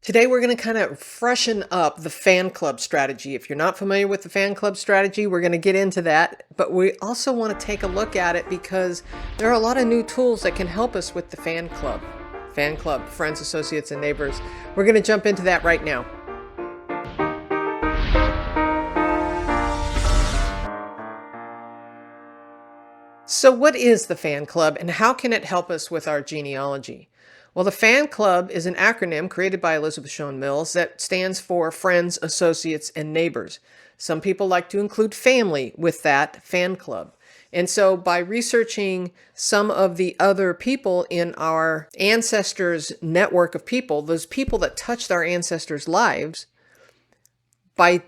Today, we're going to kind of freshen up the fan club strategy. If you're not familiar with the fan club strategy, we're going to get into that. But we also want to take a look at it because there are a lot of new tools that can help us with the fan club. Fan club, friends, associates, and neighbors. We're going to jump into that right now. So what is the fan club and how can it help us with our genealogy? Well, the fan club is an acronym created by Elizabeth Shown Mills that stands for Friends, Associates, and Neighbors. Some people like to include family with that fan club. And so by researching some of the other people in our ancestors' network of people, those people that touched our ancestors' lives, by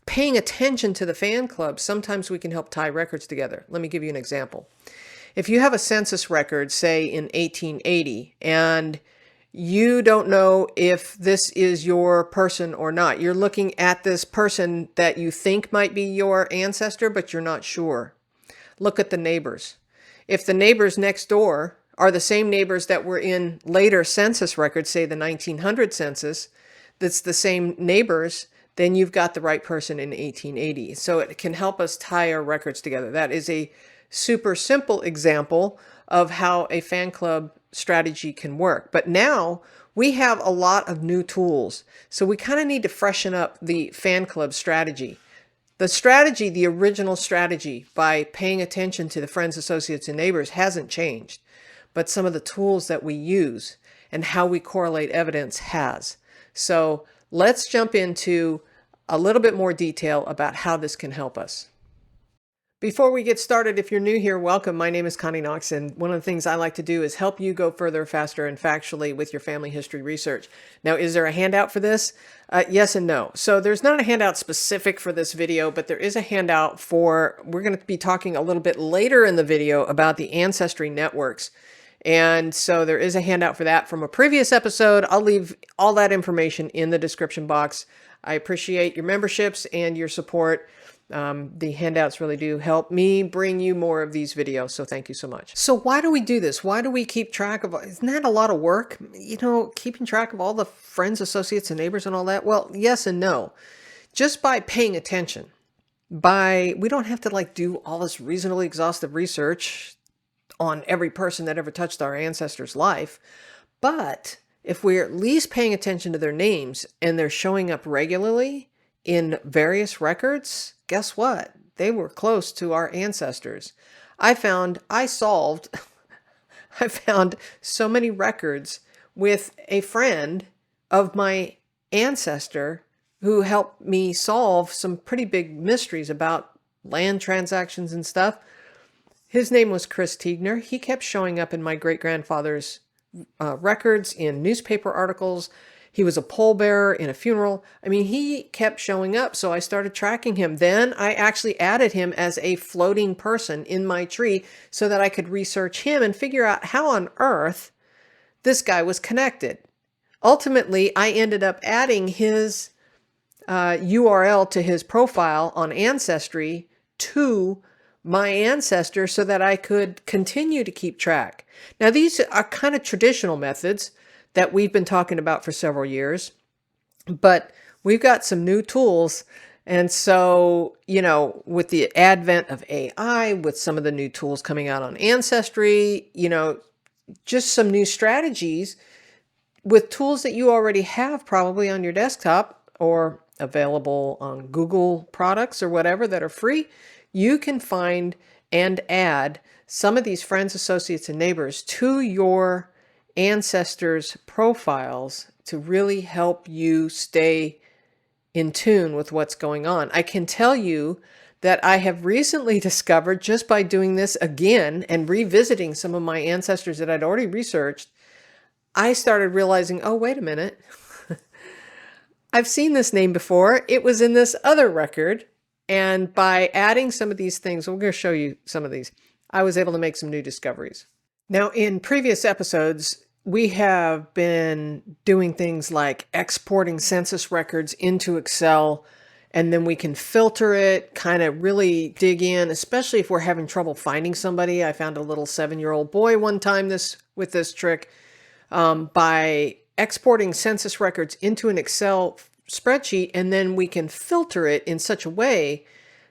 paying attention to the fan club, sometimes we can help tie records together. Let me give you an example. If you have a census record, say in 1880, and you don't know if this is your person or not, you're looking at this person that you think might be your ancestor, but you're not sure. Look at the neighbors. If the neighbors next door are the same neighbors that were in later census records, say the 1900 census, that's the same neighbors, then you've got the right person in 1880. So it can help us tie our records together. That is a super simple example of how a fan club strategy can work. But now we have a lot of new tools. So we kind of need to freshen up the fan club strategy. The strategy, the original strategy, by paying attention to the friends, associates, and neighbors hasn't changed. But some of the tools that we use and how we correlate evidence has. So let's jump into a little bit more detail about how this can help us. Before we get started, if you're new here, welcome. My name is Connie Knox, and one of the things I like to do is help you go further, faster, and factually with your family history research. Now, is there a handout for this? Yes and no. So there's not a handout specific for this video, but there is a handout for, we're going to be talking a little bit later in the video about the Ancestry Networks. And so there is a handout for that from a previous episode. I'll leave all that information in the description box. I appreciate your memberships and your support. The handouts really do help me bring you more of these videos. So thank you so much. So why do we do this? Why do we keep track of, isn't that a lot of work? You know, keeping track of all the friends, associates, and neighbors and all that? Well, yes and no. Just by paying attention, we don't have to like do all this reasonably exhaustive research on every person that ever touched our ancestors' life. But if we're at least paying attention to their names and they're showing up regularly in various records, guess what? They were close to our ancestors. I found so many records with a friend of my ancestor who helped me solve some pretty big mysteries about land transactions and stuff. His name was Chris Tiegner. He kept showing up in my great-grandfather's records, in newspaper articles. He was a pallbearer in a funeral. I mean, he kept showing up, so I started tracking him. Then I actually added him as a floating person in my tree so that I could research him and figure out how on earth this guy was connected. Ultimately, I ended up adding his URL to his profile on Ancestry to my ancestor so that I could continue to keep track. Now, these are kind of traditional methods that we've been talking about for several years, but we've got some new tools. And so, you know, with the advent of AI, with some of the new tools coming out on Ancestry, you know, just some new strategies with tools that you already have probably on your desktop or available on Google products or whatever that are free. You can find and add some of these friends, associates, and neighbors to your ancestors' profiles to really help you stay in tune with what's going on. I can tell you that I have recently discovered, just by doing this again and revisiting some of my ancestors that I'd already researched, I started realizing, oh, wait a minute. I've seen this name before. It was in this other record. And by adding some of these things, we're going to show you some of these, I was able to make some new discoveries. Now, in previous episodes, we have been doing things like exporting census records into Excel, and then we can filter it, kind of really dig in, especially if we're having trouble finding somebody. I found a little 7-year-old boy one time with this trick by exporting census records into an Excel spreadsheet, and then we can filter it in such a way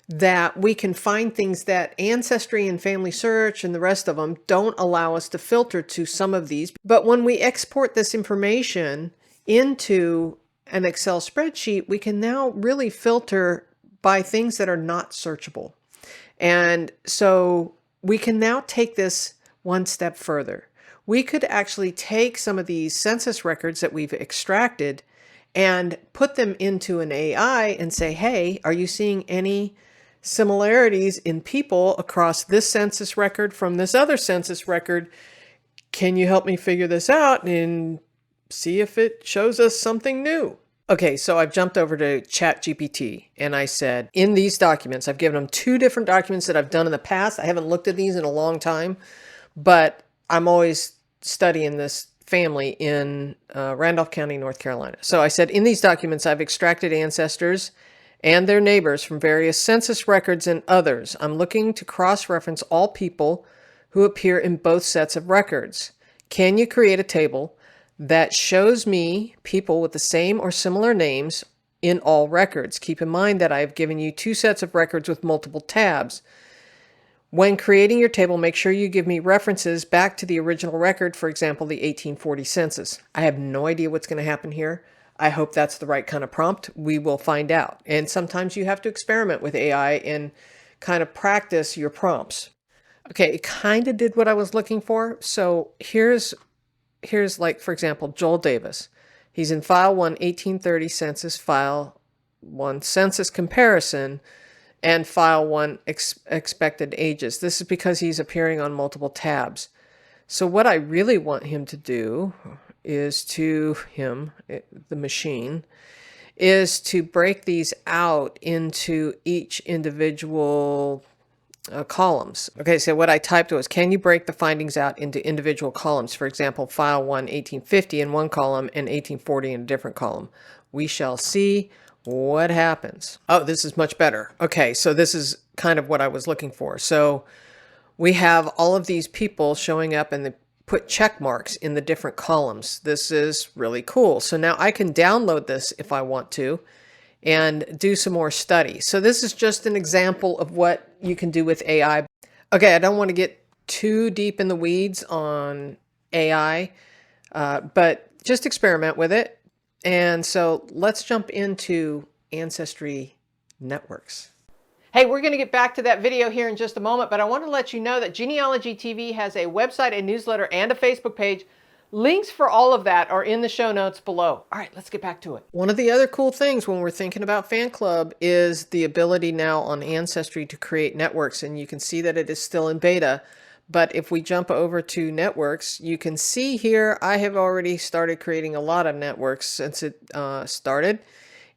that we can find things that Ancestry and Family Search and the rest of them don't allow us to filter to some of these. But when we export this information into an Excel spreadsheet, we can now really filter by things that are not searchable. And so we can now take this one step further. We could actually take some of these census records that we've extracted and put them into an AI and say, hey, are you seeing any similarities in people across this census record from this other census record? Can you help me figure this out and see if it shows us something new? Okay, so I've jumped over to ChatGPT and I said, in these documents, I've given them 2 different documents that I've done in the past. I haven't looked at these in a long time, but I'm always studying this family in Randolph County, North Carolina. So I said, in these documents, I've extracted ancestors and their neighbors from various census records and others. I'm looking to cross-reference all people who appear in both sets of records. Can you create a table that shows me people with the same or similar names in all records? Keep in mind that I've given you 2 sets of records with multiple tabs. When creating your table, make sure you give me references back to the original record, for example, the 1840 census. I have no idea what's going to happen here. I hope that's the right kind of prompt. We will find out. And sometimes you have to experiment with AI and kind of practice your prompts. Okay, it kind of did what I was looking for. So here's like, for example, Joel Davis. He's in file 1, 1830 census, file 1 census comparison, and file 1 expected ages. This is because he's appearing on multiple tabs. So what I really want him to do is the machine, is to break these out into each individual columns. Okay, so what I typed was, can you break the findings out into individual columns? For example, file 1, 1850 in one column and 1840 in a different column. We shall see what happens. Oh, this is much better. Okay, so this is kind of what I was looking for. So we have all of these people showing up and they put check marks in the different columns. This is really cool. So now I can download this if I want to and do some more study. So this is just an example of what you can do with AI. Okay, I don't want to get too deep in the weeds on AI, but just experiment with it. And so let's jump into Ancestry Networks. Hey, we're going to get back to that video here in just a moment, but I want to let you know that Genealogy TV has a website, a newsletter, and a Facebook page. Links for all of that are in the show notes below. All right, let's get back to it. One of the other cool things when we're thinking about Fan Club is the ability now on Ancestry to create networks, and you can see that it is still in beta. But if we jump over to networks, you can see here I have already started creating a lot of networks since it started.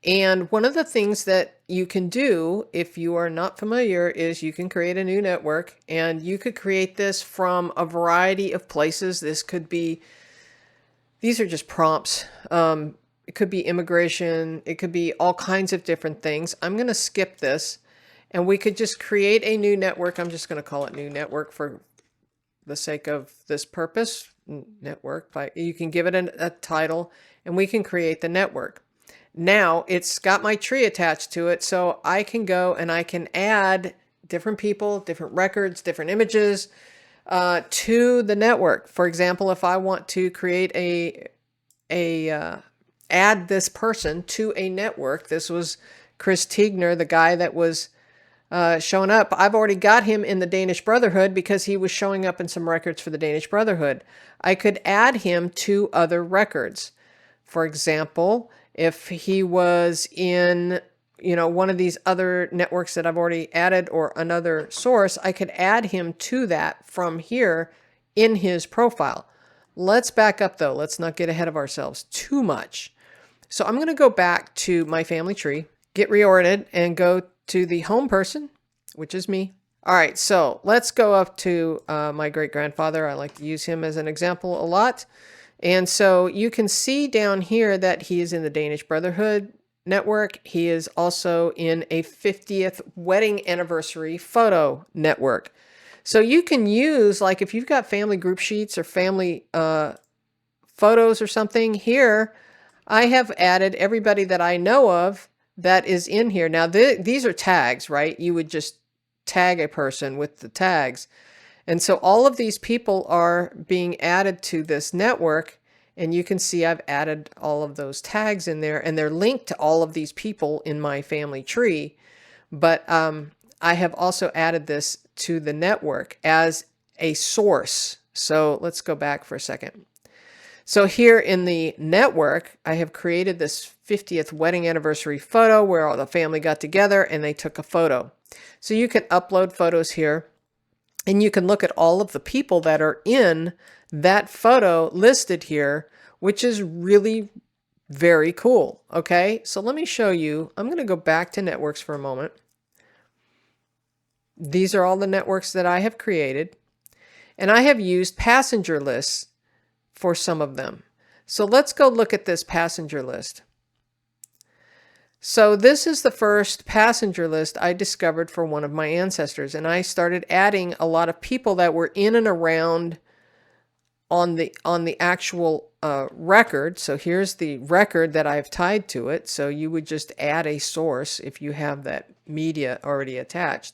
And one of the things that you can do if you are not familiar is you can create a new network, and you could create this from a variety of places. This could be, these are just prompts. It could be immigration. It could be all kinds of different things. I'm going to skip this, and we could just create a new network. I'm just going to call it new network for the sake of this purpose. Network. You can give it a title, and we can create the network. Now it's got my tree attached to it, so I can go and I can add different people, different records, different images to the network. For example, if I want to create add this person to a network, this was Chris Tiegner, the guy that was showing up. I've already got him in the Danish Brotherhood because he was showing up in some records for the Danish Brotherhood. I could add him to other records. For example, if he was in, one of these other networks that I've already added or another source, I could add him to that from here in his profile. Let's back up though. Let's not get ahead of ourselves too much. So I'm going to go back to my family tree, get reoriented, and go to the home person, which is me. All right, so let's go up to my great-grandfather. I like to use him as an example a lot. And so you can see down here that he is in the Danish Brotherhood network. He is also in a 50th wedding anniversary photo network. So you can use, like if you've got family group sheets or family photos or something. Here, I have added everybody that I know of that is in here. Now, these are tags, right? You would just tag a person with the tags. And so all of these people are being added to this network. And you can see I've added all of those tags in there, and they're linked to all of these people in my family tree. But I have also added this to the network as a source. So let's go back for a second. So here in the network, I have created this 50th wedding anniversary photo where all the family got together and they took a photo. So you can upload photos here, and you can look at all of the people that are in that photo listed here, which is really very cool. Okay, so let me show you. I'm going to go back to networks for a moment. These are all the networks that I have created, and I have used passenger lists for some of them. So let's go look at this passenger list. So this is the first passenger list I discovered for one of my ancestors, and I started adding a lot of people that were in and around on the actual record. So here's the record that I've tied to it. So you would just add a source if you have that media already attached.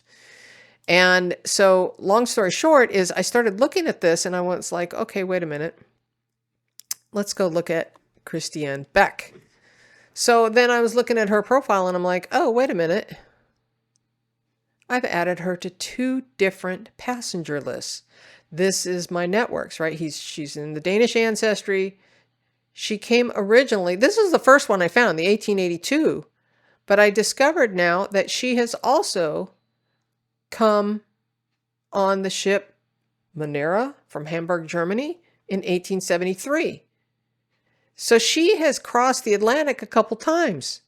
And so long story short is I started looking at this and I was like, okay, wait a minute. Let's go look at Christiane Beck. So then I was looking at her profile and I'm like, oh, wait a minute. I've added her to 2 different passenger lists. This is my networks, right? She's in the Danish ancestry. She came originally, this is the first one I found, the 1882. But I discovered now that she has also come on the ship Monera from Hamburg, Germany in 1873. So she has crossed the Atlantic a couple times.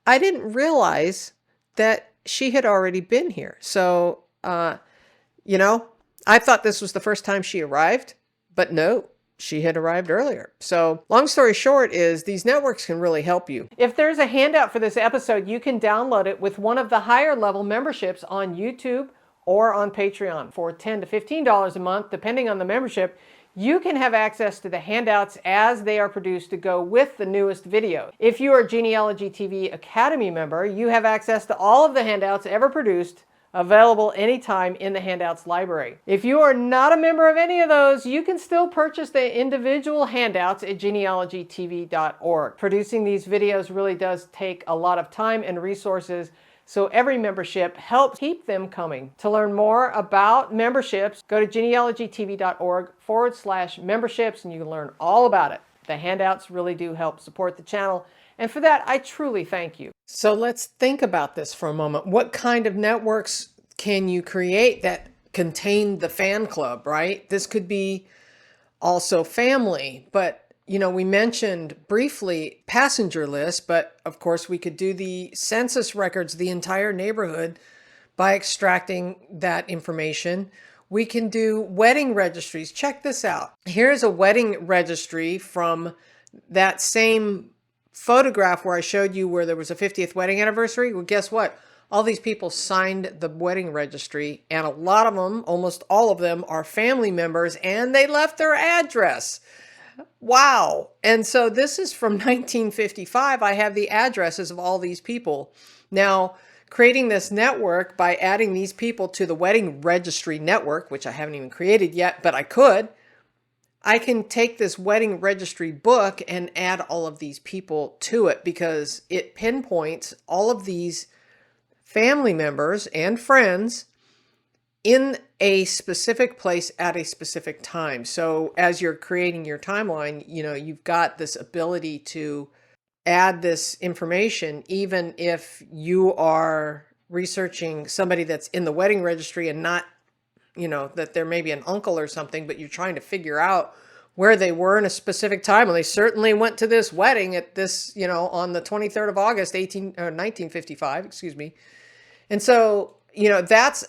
I didn't realize that she had already been here. So, you know, I thought this was the first time she arrived, but no, she had arrived earlier. So long story short is these networks can really help you. If there's a handout for this episode, you can download it with one of the higher level memberships on YouTube or on Patreon. For $10 to $15 a month, depending on the membership, you can have access to the handouts as they are produced to go with the newest videos. If you are a Genealogy TV Academy member, you have access to all of the handouts ever produced, available anytime in the handouts library. If you are not a member of any of those, you can still purchase the individual handouts at genealogytv.org. Producing these videos really does take a lot of time and resources, so every membership helps keep them coming. To learn more about memberships, go to genealogytv.org/memberships and you can learn all about it. The handouts really do help support the channel, and for that, I truly thank you. So let's think about this for a moment. What kind of networks can you create that contain the fan club, right? This could be also family, but you know, we mentioned briefly passenger lists, but of course we could do the census records, the entire neighborhood, by extracting that information. We can do wedding registries. Check this out. Here's a wedding registry from that same photograph where I showed you where there was a 50th wedding anniversary. Well, guess what? All these people signed the wedding registry, and a lot of them, almost all of them, are family members, and they left their address. Wow. And so this is from 1955. I have the addresses of all these people. Now, creating this network by adding these people to the wedding registry network, which I haven't even created yet, but I could, I can take this wedding registry book and add all of these people to it because it pinpoints all of these family members and friends in a specific place at a specific time. So as you're creating your timeline, you know, you've got this ability to add this information, even if you are researching somebody that's in the wedding registry and not, you know, that there may be an uncle or something, but you're trying to figure out where they were in a specific time. Well, they certainly went to this wedding at this, you know, on the 23rd of August, 1955, excuse me. And so, you know, that's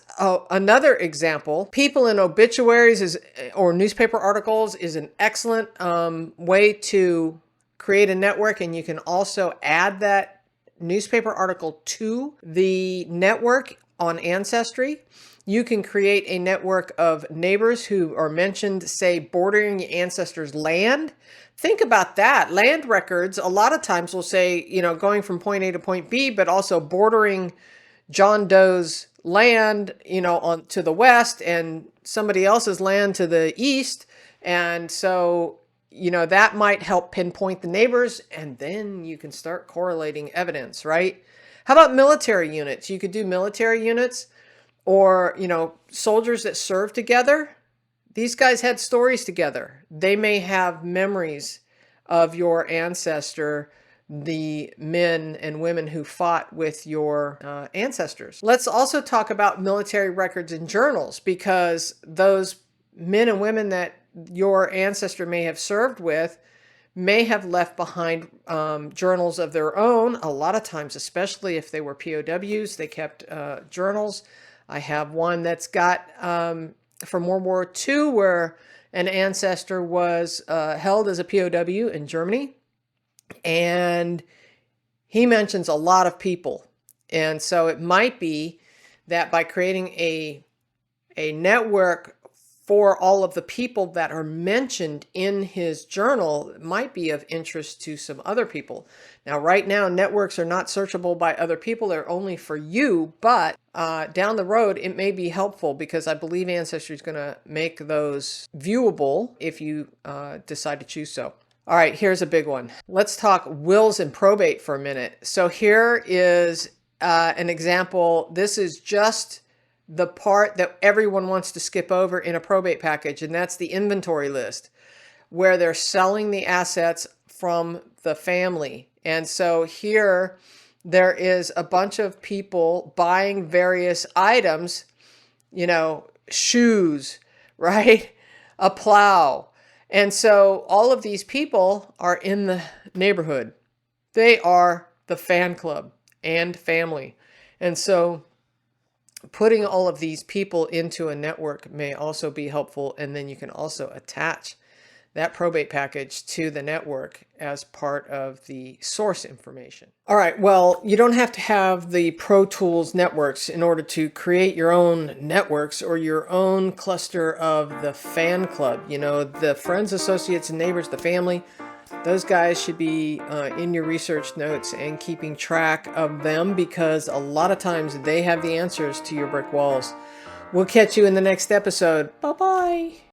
another example. People in obituaries or newspaper articles is an excellent way to create a network. And you can also add that newspaper article to the network on Ancestry. You can create a network of neighbors who are mentioned, say, bordering your ancestors' land. Think about that. Land records, a lot of times will say, going from point A to point B, but also bordering John Doe's land, on to the west and somebody else's land to the east. And so, that might help pinpoint the neighbors, and then you can start correlating evidence, right? How about military units? You could do military units or, soldiers that serve together. These guys had stories together. They may have memories of your ancestor, the men and women who fought with your ancestors. Let's also talk about military records and journals, because those men and women that your ancestor may have served with may have left behind journals of their own. A lot of times, especially if they were POWs, they kept journals. I have one that's got from World War II where an ancestor was held as a POW in Germany. And he mentions a lot of people. And so it might be that by creating a network for all of the people that are mentioned in his journal, it might be of interest to some other people. Now, right now, networks are not searchable by other people. They're only for you. But down the road, it may be helpful, because I believe Ancestry is going to make those viewable if you decide to choose so. All right, here's a big one. Let's talk wills and probate for a minute. So here is an example. This is just the part that everyone wants to skip over in a probate package, and that's the inventory list, where they're selling the assets from the family. And so here there is a bunch of people buying various items, shoes, right? A plow. And so all of these people are in the neighborhood. They are the fan club and family. And so putting all of these people into a network may also be helpful. And then you can also attach that probate package to the network as part of the source information. All right, well, you don't have to have the Pro Tools networks in order to create your own networks or your own cluster of the fan club. The friends, associates, and neighbors, the family, those guys should be in your research notes and keeping track of them, because a lot of times they have the answers to your brick walls. We'll catch you in the next episode. Bye-bye.